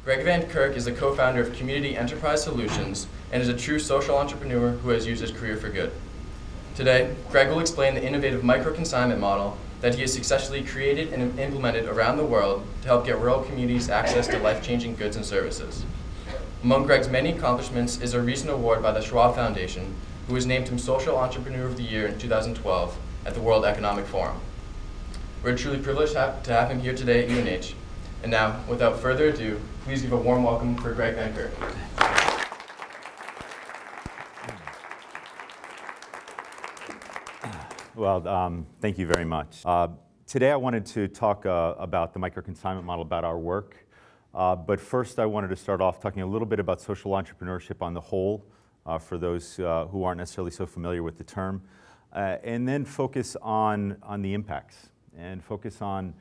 Greg Van Kirk is the co-founder of Community Enterprise Solutions and is a true social entrepreneur who has used his career for good. Today, Greg will explain the innovative micro-consignment model that he has successfully created and implemented around the world to help get rural communities access to life-changing goods and services. Among Greg's many accomplishments is a recent award by the Schwab Foundation, who has named him Social Entrepreneur of the Year in 2012 at the World Economic Forum. We're truly privileged to have him here today at UNH. And now, without further ado, please give a warm welcome for Greg Van Kirk. Well, thank you very much. Today I wanted to talk about the micro-consignment model, about our work. But first I wanted to start off talking a little bit about social entrepreneurship on the whole, for those who aren't necessarily so familiar with the term. And then focus on the impacts and focus on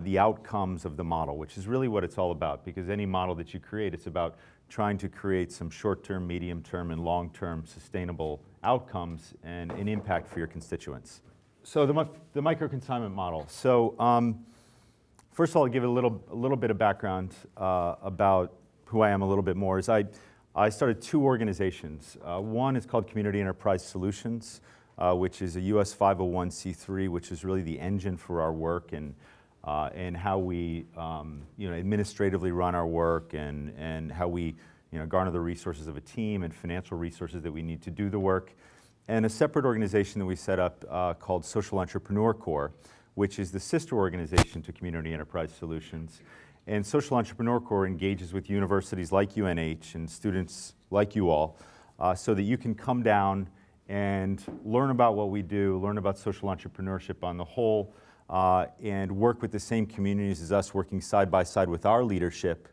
the outcomes of the model, which is really what it's all about, because any model that you create, it's about trying to create some short-term, medium-term, and long-term sustainable outcomes and an impact for your constituents. So the micro-consignment model. So first of all, I'll give a little bit of background about who I am a little bit more. Is I started two organizations. One is called Community Enterprise Solutions, which is a US 501c3, which is really the engine for our work and how we administratively run our work and how we garner the resources of a team and financial resources that we need to do the work. And a separate organization that we set up called Social Entrepreneur Corps, which is the sister organization to Community Enterprise Solutions. And Social Entrepreneur Corps engages with universities like UNH and students like you all so that you can come down and learn about what we do, learn about social entrepreneurship on the whole, and work with the same communities as us, working side by side with our leadership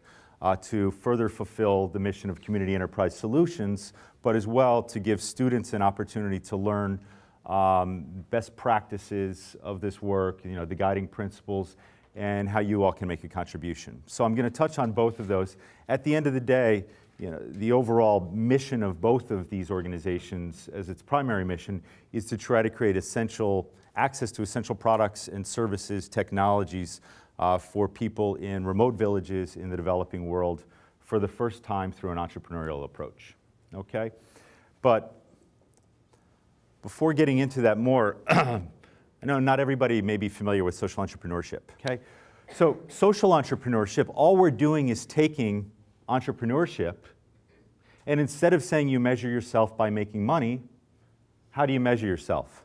to further fulfill the mission of Community Enterprise Solutions, but as well to give students an opportunity to learn best practices of this work, the guiding principles, and how you all can make a contribution. So I'm going to touch on both of those. At the end of the day, the overall mission of both of these organizations as its primary mission is to try to create access to essential products and services, technologies for people in remote villages in the developing world for the first time through an entrepreneurial approach. Okay? But before getting into that more, I know not everybody may be familiar with social entrepreneurship. Okay? So social entrepreneurship, all we're doing is taking entrepreneurship, and instead of saying you measure yourself by making money, how do you measure yourself?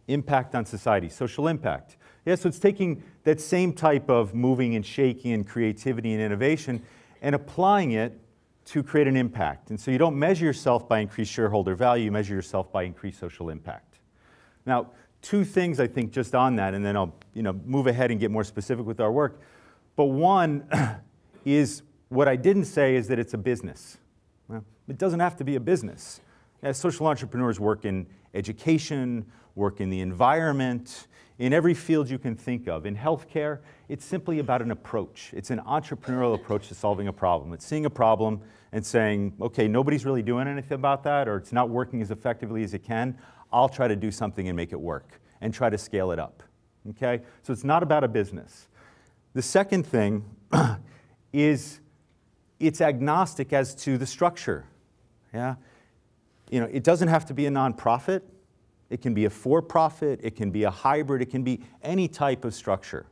Impact on society, social impact. Yeah, so it's taking that same type of moving and shaking and creativity and innovation and applying it to create an impact. And so you don't measure yourself by increased shareholder value, you measure yourself by increased social impact. Now, two things I think just on that, and then I'll move ahead and get more specific with our work. But one is, what I didn't say is that it's a business. Well, it doesn't have to be a business. As social entrepreneurs work in education, work in the environment, in every field you can think of. In healthcare, it's simply about an approach. It's an entrepreneurial approach to solving a problem. It's seeing a problem and saying, okay, nobody's really doing anything about that, or it's not working as effectively as it can. I'll try to do something and make it work and try to scale it up. Okay? So it's not about a business. The second thing is it's agnostic as to the structure. Yeah? It doesn't have to be a nonprofit. It can be a for-profit. It can be a hybrid. It can be any type of structure.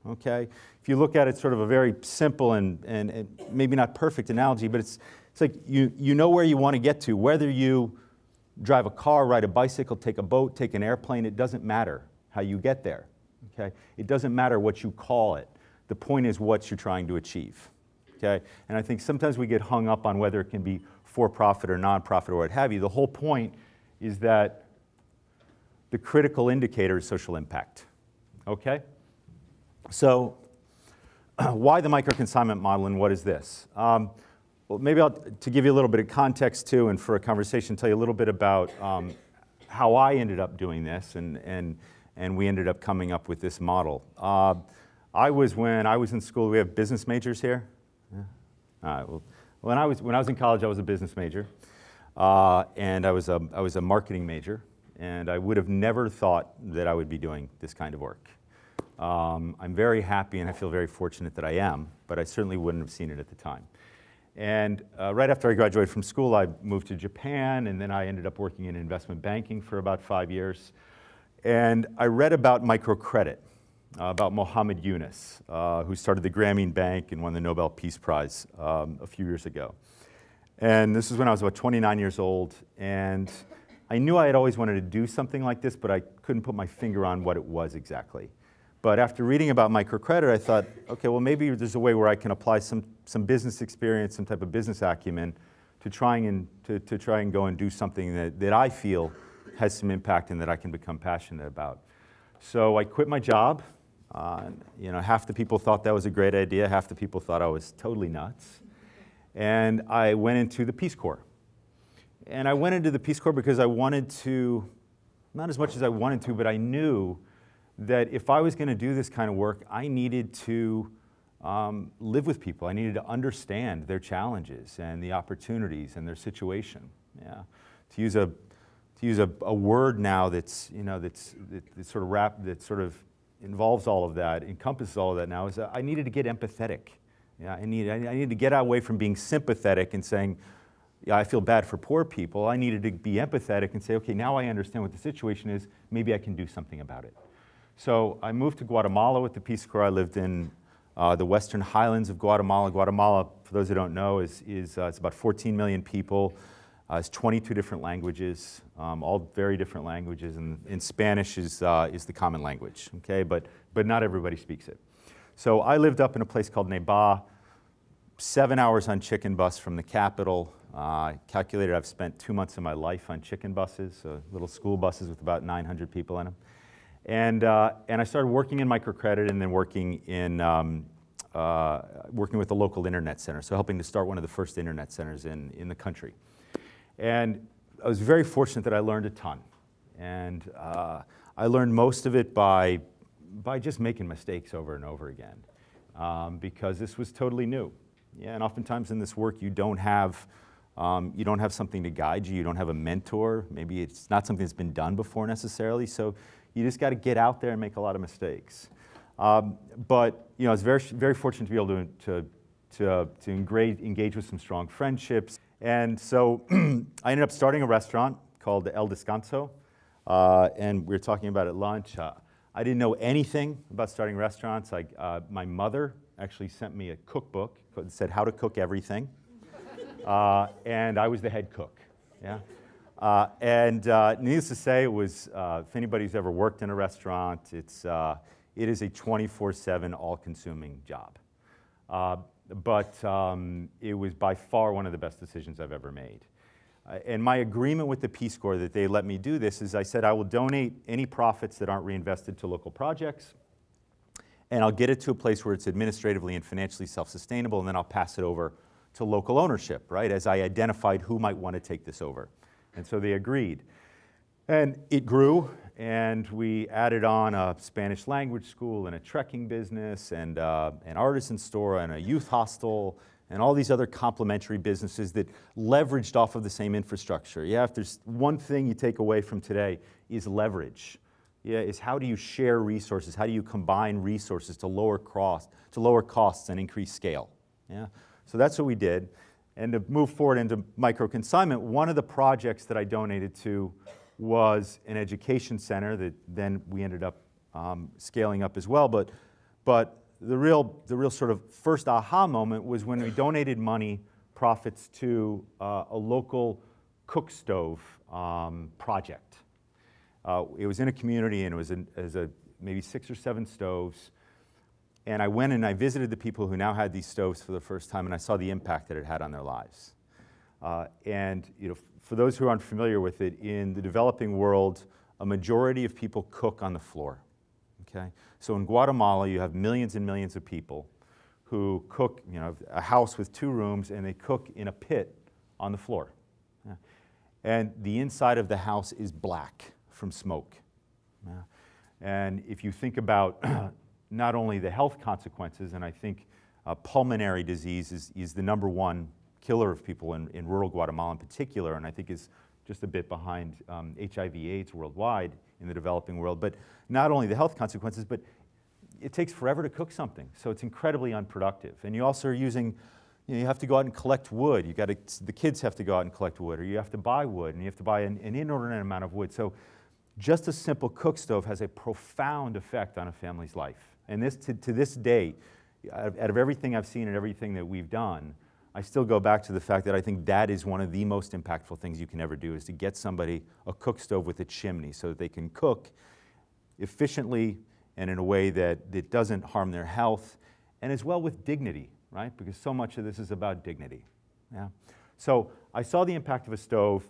Okay? If you look at it sort of a very simple and maybe not perfect analogy, but it's like you know where you want to get to. Whether you drive a car, ride a bicycle, take a boat, take an airplane, it doesn't matter how you get there. Okay? It doesn't matter what you call it. The point is what you're trying to achieve. Okay? And I think sometimes we get hung up on whether it can be for-profit or non-profit or what have you. The whole point is that the critical indicator is social impact. Okay? So why the micro-consignment model and what is this? Well, maybe to give you a little bit of context too, and for a conversation, tell you a little bit about how I ended up doing this and we ended up coming up with this model. When I was in school, we have business majors here? Yeah. Well, when I was in college, I was a business major, and I was a marketing major, and I would have never thought that I would be doing this kind of work. I'm very happy and I feel very fortunate that I am, but I certainly wouldn't have seen it at the time. And right after I graduated from school, I moved to Japan, and then I ended up working in investment banking for about 5 years. And I read about microcredit, about Mohammed Yunus, who started the Grameen Bank and won the Nobel Peace Prize a few years ago. And this is when I was about 29 years old, and I knew I had always wanted to do something like this, but I couldn't put my finger on what it was exactly. But after reading about microcredit, I thought, okay, well, maybe there's a way where I can apply some business experience, some type of business acumen to try and go and do something that I feel has some impact and that I can become passionate about. So I quit my job. Half the people thought that was a great idea. Half the people thought I was totally nuts. And I went into the Peace Corps. And I went into the Peace Corps because I wanted to, not as much as I wanted to, but I knew that if I was going to do this kind of work, I needed to live with people. I needed to understand their challenges and the opportunities and their situation. Yeah. To use a word now that sort of involves all of that, encompasses all of that now, is that I needed to get empathetic. Yeah, I needed to get away from being sympathetic and saying, yeah, I feel bad for poor people. I needed to be empathetic and say, okay, now I understand what the situation is. Maybe I can do something about it. So I moved to Guatemala with the Peace Corps. I lived in the western highlands of Guatemala. Guatemala, for those who don't know, it's about 14 million people. It's 22 different languages, all very different languages, and Spanish is the common language, okay? But not everybody speaks it. So I lived up in a place called Neiba, 7 hours on chicken bus from the capital. I calculated I've spent 2 months of my life on chicken buses, so little school buses with about 900 people in them. And I started working in microcredit and then working with the local internet center, so helping to start one of the first internet centers in the country. And I was very fortunate that I learned a ton. And I learned most of it by just making mistakes over and over again, because this was totally new. Yeah, and oftentimes in this work you don't have something to guide you. You don't have a mentor. Maybe it's not something that's been done before necessarily. So you just got to get out there and make a lot of mistakes. But I was very, very fortunate to be able to engage with some strong friendships. And so I ended up starting a restaurant called El Descanso, and we were talking about it at lunch. I didn't know anything about starting restaurants. My mother actually sent me a cookbook that said how to cook everything, and I was the head cook. Yeah. Needless to say, it was, if anybody's ever worked in a restaurant, it is a 24/7 all-consuming job. But it was by far one of the best decisions I've ever made. And my agreement with the Peace Corps that they let me do this is I said I will donate any profits that aren't reinvested to local projects, and I'll get it to a place where it's administratively and financially self-sustainable, and then I'll pass it over to local ownership, right, as I identified who might want to take this over. And so they agreed. And it grew, and we added on a Spanish language school and a trekking business and an artisan store and a youth hostel and all these other complementary businesses that leveraged off of the same infrastructure. Yeah, if there's one thing you take away from today is leverage. Yeah, is how do you share resources? How do you combine resources to lower costs and increase scale? Yeah, so that's what we did. And to move forward into MicroConsignment, one of the projects that I donated to was an education center that then we ended up scaling up as well. But the real sort of first aha moment was when we donated profits to a local cook stove project. It was in a community, and it was maybe 6 or 7 stoves. And I went and I visited the people who now had these stoves for the first time, and I saw the impact that it had on their lives. And for those who aren't familiar with it, in the developing world, a majority of people cook on the floor. Okay? So in Guatemala, you have millions and millions of people who cook, a house with 2 rooms, and they cook in a pit on the floor. Yeah. And the inside of the house is black from smoke. Yeah. And if you think about not only the health consequences, and I think pulmonary disease is the #1 killer of people in rural Guatemala in particular, and I think is just a bit behind HIV/AIDS worldwide in the developing world. But not only the health consequences, but it takes forever to cook something, so it's incredibly unproductive. And you also are using, you have to go out and collect wood. The kids have to go out and collect wood, or you have to buy wood, and you have to buy an inordinate amount of wood. So just a simple cook stove has a profound effect on a family's life. And this, to this day, out of everything I've seen and everything that we've done, I still go back to the fact that I think that is one of the most impactful things you can ever do, is to get somebody a cook stove with a chimney so that they can cook efficiently and in a way that doesn't harm their health, and as well with dignity, right? Because so much of this is about dignity. Yeah? So I saw the impact of a stove,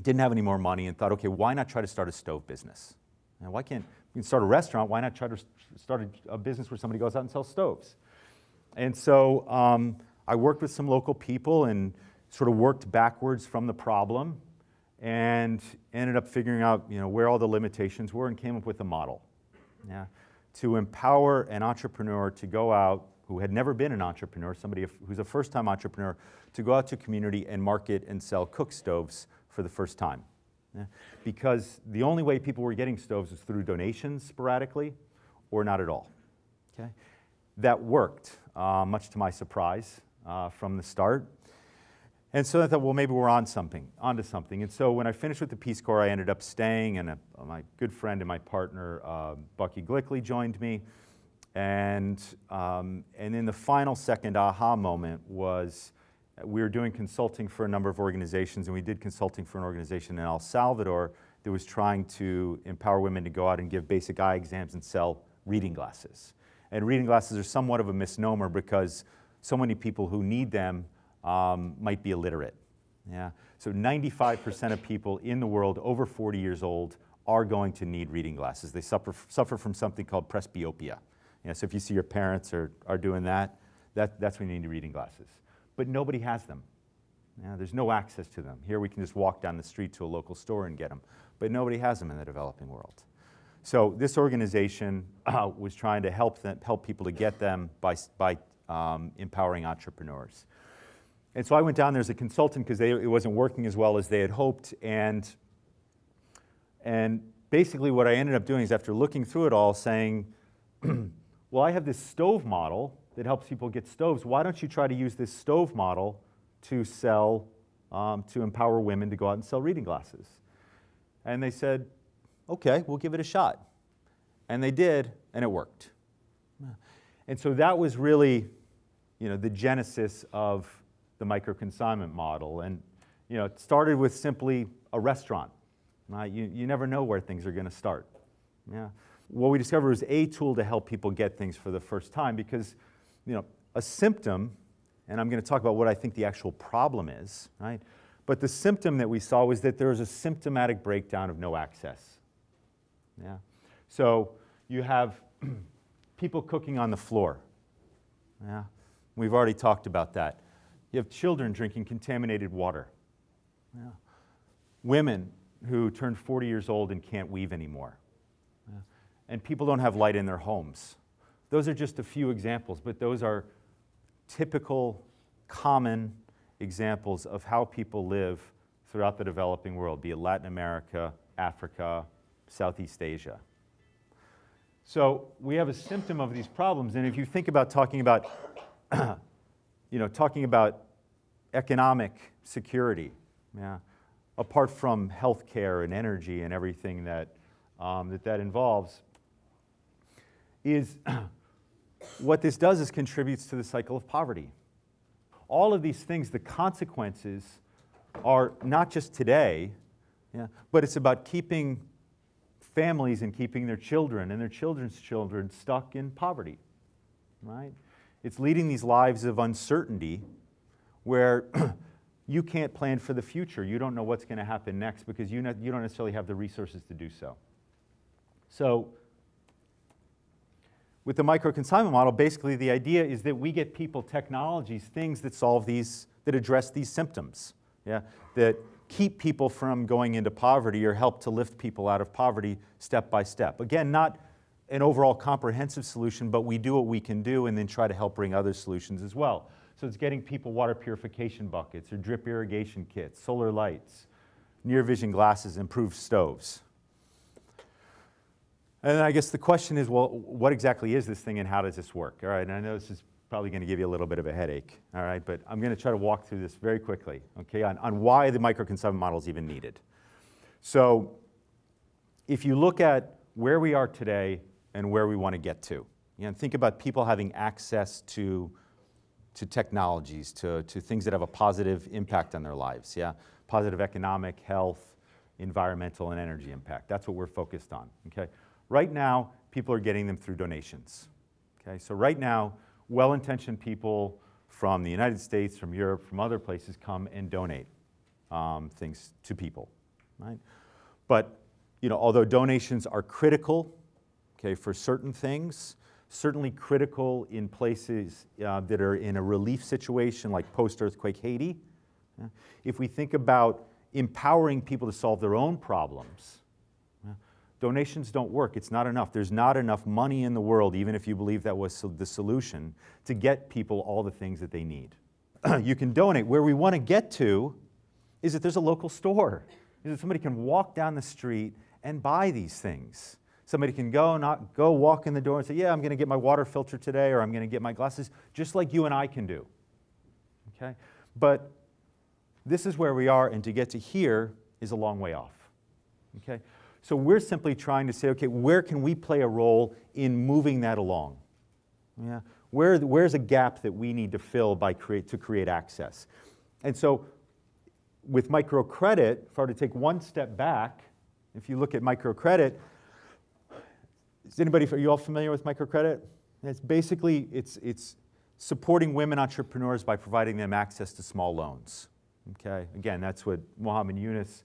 didn't have any more money, and thought, okay, why not try to start a stove business? Now, why can't we start a restaurant? Why not try to start a business where somebody goes out and sells stoves? And so I worked with some local people and sort of worked backwards from the problem and ended up figuring out, where all the limitations were, and came up with a model, to empower an entrepreneur to go out who had never been an entrepreneur, somebody who's a first-time entrepreneur, to go out to community and market and sell cook stoves for the first time. Because the only way people were getting stoves was through donations sporadically or not at all. Okay? That worked, much to my surprise, from the start. And so I thought, well, maybe we're onto something. And so when I finished with the Peace Corps, I ended up staying, and my good friend and my partner, Bucky Glickley, joined me. And in the final second aha moment was, we were doing consulting for a number of organizations, and we did consulting for an organization in El Salvador that was trying to empower women to go out and give basic eye exams and sell reading glasses. And reading glasses are somewhat of a misnomer because so many people who need them might be illiterate. Yeah? So 95% of people in the world over 40 years old are going to need reading glasses. They suffer from something called presbyopia. So if you see your parents are doing that's when you need reading glasses. But nobody has them. There's no access to them. Here we can just walk down the street to a local store and get them. But nobody has them in the developing world. So this organization was trying to help people to get them by empowering entrepreneurs. And so I went down there as a consultant because it wasn't working as well as they had hoped. And basically what I ended up doing is, after looking through it all, saying, well, I have this stove model that helps people get stoves. Why don't you try to use this stove model to sell, to empower women to go out and sell reading glasses? And they said, okay, we'll give it a shot. And they did, and it worked. And so that was really, the genesis of the micro-consignment model. And, it started with simply a restaurant. You never know where things are going to start. Yeah. What we discovered was a tool to help people get things for the first time, because, a symptom, and I'm going to talk about what I think the actual problem is, right? But the symptom that we saw was that there was a symptomatic breakdown of no access. Yeah. So you have people cooking on the floor. Yeah. We've already talked about that. You have children drinking contaminated water. Yeah. Women who turn 40 years old and can't weave anymore. Yeah. And people don't have light in their homes. Those are just a few examples, but those are typical, common examples of how people live throughout the developing world, be it Latin America, Africa, Southeast Asia. So we have a symptom of these problems, and if you think about talking about, talking about economic security, yeah, apart from healthcare and energy and everything that that involves, is what this does is contributes to the cycle of poverty. All of these things, the consequences are not just today, yeah, but it's about keeping families and keeping their children and their children's children stuck in poverty, right? It's leading these lives of uncertainty where you can't plan for the future. You don't know what's going to happen next because you don't necessarily have the resources to do so. So with the micro-consignment model, basically the idea is that we get people technologies, things that solve these, that address these symptoms, yeah, that keep people from going into poverty or help to lift people out of poverty step by step. Again, not an overall comprehensive solution, but we do what we can do and then try to help bring other solutions as well. So it's getting people water purification buckets or drip irrigation kits, solar lights, near vision glasses, improved stoves. And then I guess the question is, well, what exactly is this thing and how does this work? All right, and I know this is probably going to give you a little bit of a headache, all right, but I'm going to try to walk through this very quickly, okay, on why the micro-consignment model is even needed. So if you look at where we are today and where we want to get to, think about people having access to technologies, to things that have a positive impact on their lives, yeah? Positive economic, health, environmental, and energy impact. That's what we're focused on, okay? Right now, people are getting them through donations, okay? So right now, well-intentioned people from the United States, from Europe, from other places come and donate things to people, right? But, although donations are critical, okay, for certain things, certainly critical in places that are in a relief situation like post-earthquake Haiti, if we think about empowering people to solve their own problems, donations don't work. It's not enough. There's not enough money in the world, even if you believe that was the solution, to get people all the things that they need. You can donate. Where we want to get to is that there's a local store, is that somebody can walk down the street and buy these things. Somebody can go walk in the door and say, yeah, I'm going to get my water filter today, or I'm going to get my glasses, just like you and I can do. Okay? But this is where we are, and to get to here is a long way off. Okay? So we're simply trying to say, okay, where can we play a role in moving that along? Yeah? Where's a gap that we need to fill to create access? And so with microcredit, if I were to take one step back, if you look at microcredit, are you all familiar with microcredit? It's basically, it's supporting women entrepreneurs by providing them access to small loans. Okay? Again, that's what Mohammed Yunus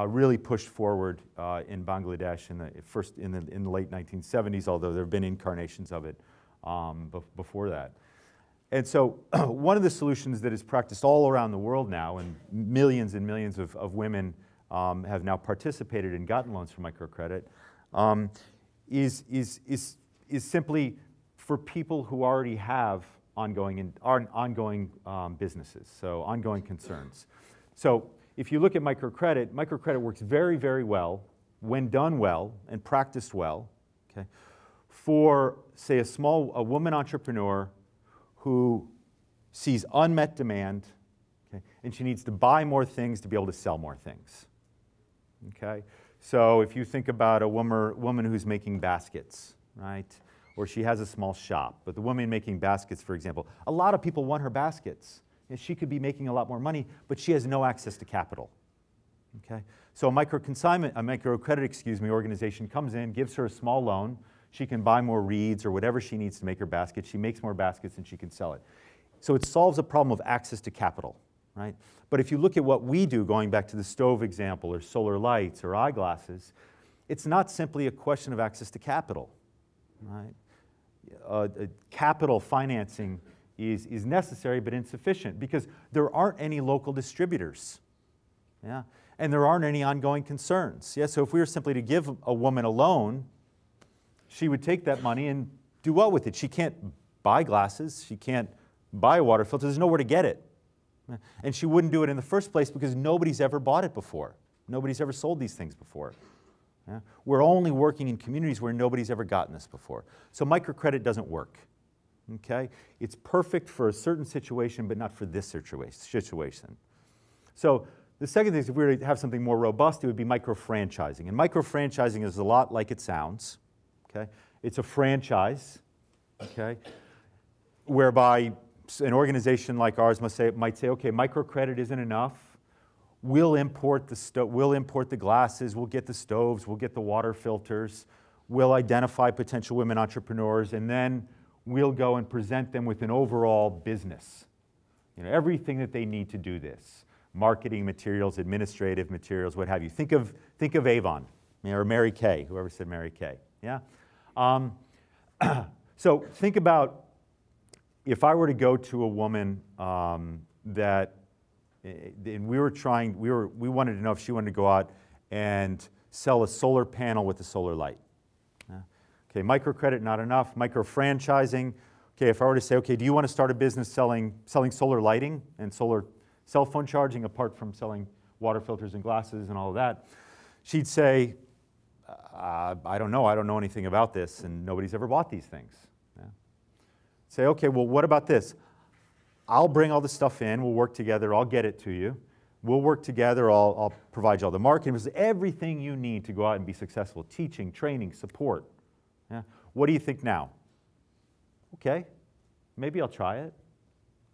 really pushed forward in Bangladesh in the late 1970s, although there have been incarnations of it before that. And so one of the solutions that is practiced all around the world now, and millions of women have now participated and gotten loans from microcredit, is simply for people who already have ongoing businesses, so ongoing concerns. So if you look at microcredit works very, very well when done well and practiced well, okay, for, say, a woman entrepreneur who sees unmet demand, okay, and she needs to buy more things to be able to sell more things. Okay? So if you think about a woman who's making baskets, right? Or she has a small shop, but the woman making baskets, for example, a lot of people want her baskets. And she could be making a lot more money, but she has no access to capital. Okay? So a microcredit organization comes in, gives her a small loan. She can buy more reeds or whatever she needs to make her basket. She makes more baskets and she can sell it. So it solves a problem of access to capital, right? But if you look at what we do, going back to the stove example or solar lights or eyeglasses, it's not simply a question of access to capital, right? Capital financing is necessary but insufficient because there aren't any local distributors, yeah? And there aren't any ongoing concerns. Yeah? So if we were simply to give a woman a loan, she would take that money and do what with it? She can't buy glasses, she can't buy a water filter, there's nowhere to get it. And she wouldn't do it in the first place because nobody's ever bought it before. Nobody's ever sold these things before. Yeah? We're only working in communities where nobody's ever gotten this before. So microcredit doesn't work. Okay? It's perfect for a certain situation, but not for this situation. So the second thing is if we were to have something more robust, it would be micro-franchising. And micro-franchising is a lot like it sounds. Okay? It's a franchise, okay, whereby an organization like ours might say, okay, microcredit isn't enough. We'll import the glasses, we'll get the stoves, we'll get the water filters, we'll identify potential women entrepreneurs, and then we'll go and present them with an overall business. You know, everything that they need to do this. Marketing materials, administrative materials, what have you. Think of Avon, or Mary Kay, whoever said Mary Kay. Yeah? So think about if I were to go to a woman and we wanted to know if she wanted to go out and sell a solar panel with a solar light. Okay, microcredit, not enough. Micro-franchising, okay, if I were to say, okay, do you want to start a business selling solar lighting and solar cell phone charging apart from selling water filters and glasses and all of that? She'd say, I don't know anything about this, and nobody's ever bought these things. Yeah. Say, okay, well, what about this? I'll bring all the stuff in, we'll work together, I'll get it to you. We'll work together, I'll provide you all the marketing, everything you need to go out and be successful, teaching, training, support. Yeah. What do you think now? Okay, maybe I'll try it.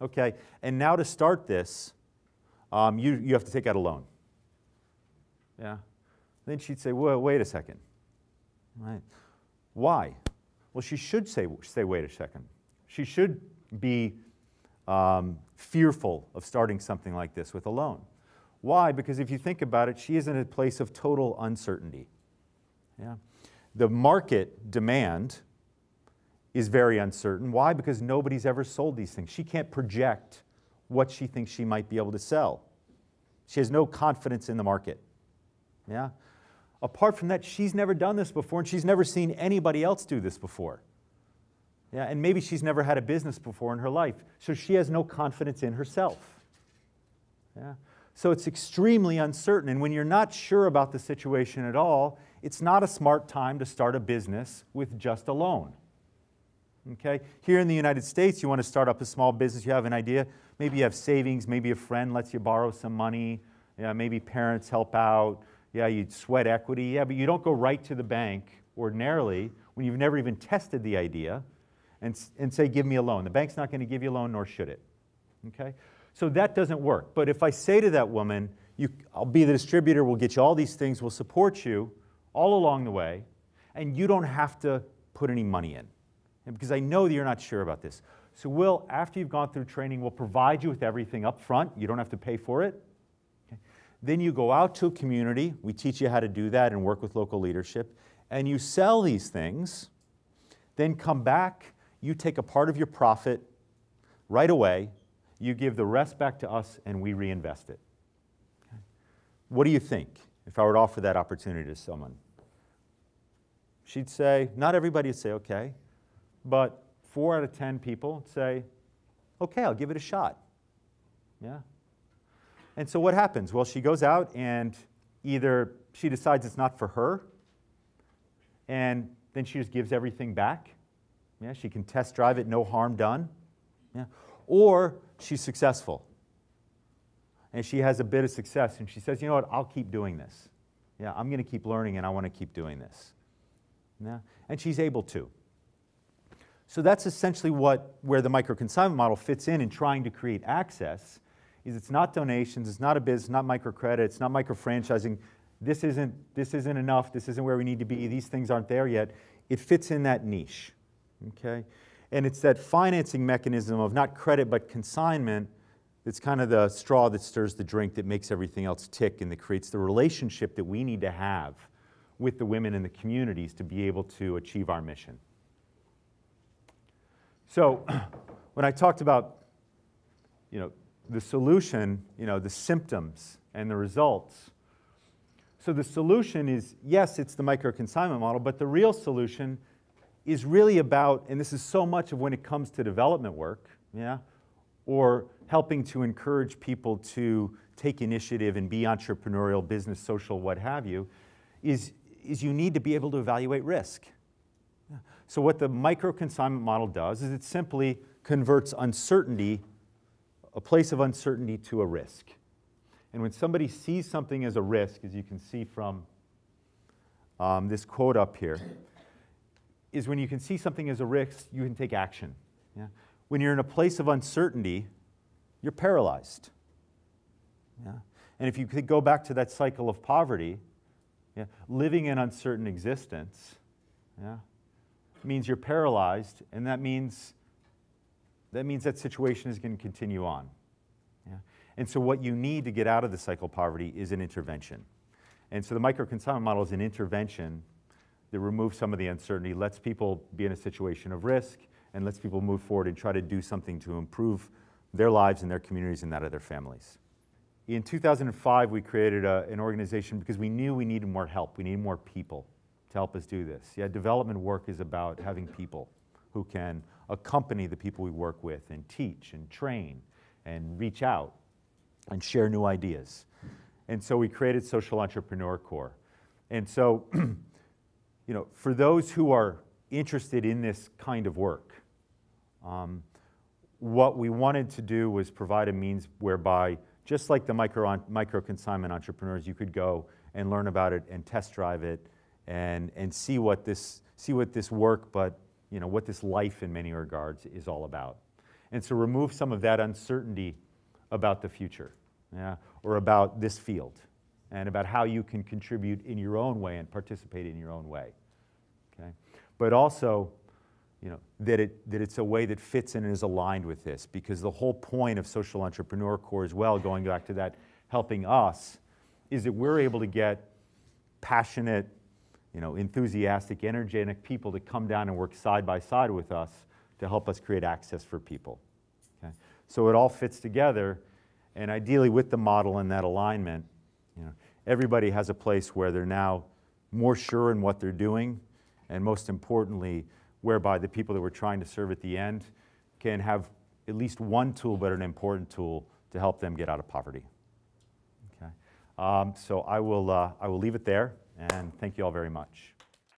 Okay, and now to start this, you have to take out a loan. Yeah. Then she'd say, well, wait a second. Right. Why? Well, she should say, wait a second. She should be fearful of starting something like this with a loan. Why? Because if you think about it, she is in a place of total uncertainty. Yeah. The market demand is very uncertain. Why? Because nobody's ever sold these things. She can't project what she thinks she might be able to sell. She has no confidence in the market. Yeah? Apart from that, she's never done this before, and she's never seen anybody else do this before. Yeah? And maybe she's never had a business before in her life, so she has no confidence in herself. Yeah? So it's extremely uncertain, and when you're not sure about the situation at all, it's not a smart time to start a business with just a loan. Okay? Here in the United States, you want to start up a small business, you have an idea, maybe you have savings, maybe a friend lets you borrow some money, yeah, maybe parents help out, yeah, you sweat equity, yeah, but you don't go right to the bank ordinarily when you've never even tested the idea and say, give me a loan. The bank's not going to give you a loan, nor should it. Okay? So that doesn't work. But if I say to that woman, I'll be the distributor, we'll get you all these things, we'll support you all along the way, and you don't have to put any money in. And because I know that you're not sure about this. So after you've gone through training, we'll provide you with everything up front. You don't have to pay for it. Okay? Then you go out to a community. We teach you how to do that and work with local leadership. And you sell these things. Then come back. You take a part of your profit right away. You give the rest back to us, and we reinvest it. Okay? What do you think if I were to offer that opportunity to someone? She'd say, not everybody would say, okay. But 4 out of 10 people say, okay, I'll give it a shot. Yeah. And so what happens? Well, she goes out and either she decides it's not for her, and then she just gives everything back. Yeah, she can test drive it, no harm done. Yeah. Or she's successful. And she has a bit of success, and she says, you know what, I'll keep doing this. Yeah, I'm going to keep learning, and I want to keep doing this. Yeah. And she's able to. So that's essentially where the micro-consignment model fits in trying to create access. Is it's not donations, it's not a business, not microcredit, it's not micro-franchising. This isn't enough, this isn't where we need to be, these things aren't there yet. It fits in that niche. Okay? And it's that financing mechanism of not credit but consignment that's kind of the straw that stirs the drink that makes everything else tick and that creates the relationship that we need to have with the women in the communities to be able to achieve our mission. So when I talked about the solution, the symptoms and the results, so the solution is, yes, it's the micro-consignment model, but the real solution is really about, and this is so much of when it comes to development work, yeah, or helping to encourage people to take initiative and be entrepreneurial, business, social, what have you, is you need to be able to evaluate risk. Yeah. So what the micro-consignment model does is it simply converts uncertainty, a place of uncertainty, to a risk. And when somebody sees something as a risk, as you can see from this quote up here, is when you can see something as a risk, you can take action. Yeah? When you're in a place of uncertainty, you're paralyzed. Yeah? And if you could go back to that cycle of poverty, yeah, living an uncertain existence, yeah, means you're paralyzed, and that means that situation is going to continue on. Yeah? And so what you need to get out of the cycle of poverty is an intervention. And so the micro-consignment model is an intervention that removes some of the uncertainty, lets people be in a situation of risk, and lets people move forward and try to do something to improve their lives and their communities and that of their families. In 2005, we created an organization because we knew we needed more help. We needed more people to help us do this. Yeah, development work is about having people who can accompany the people we work with and teach and train and reach out and share new ideas. And so we created Social Entrepreneur Corps. And so for those who are interested in this kind of work, what we wanted to do was provide a means whereby, just like the micro-consignment entrepreneurs, you could go and learn about it and test drive it and see what this work, but what this life in many regards is all about. And so remove some of that uncertainty about the future, or about this field, and about how you can contribute in your own way and participate in your own way. Okay? But also, that it's a way that fits in and is aligned with this, because the whole point of Social Entrepreneur Corps as well, going back to that, helping us, is that we're able to get passionate, enthusiastic, energetic people to come down and work side by side with us to help us create access for people. Okay? So it all fits together, and ideally with the model and that alignment, everybody has a place where they're now more sure in what they're doing, and most importantly, whereby the people that we're trying to serve at the end can have at least one tool, but an important tool, to help them get out of poverty. Okay? So I will leave it there, and thank you all very much.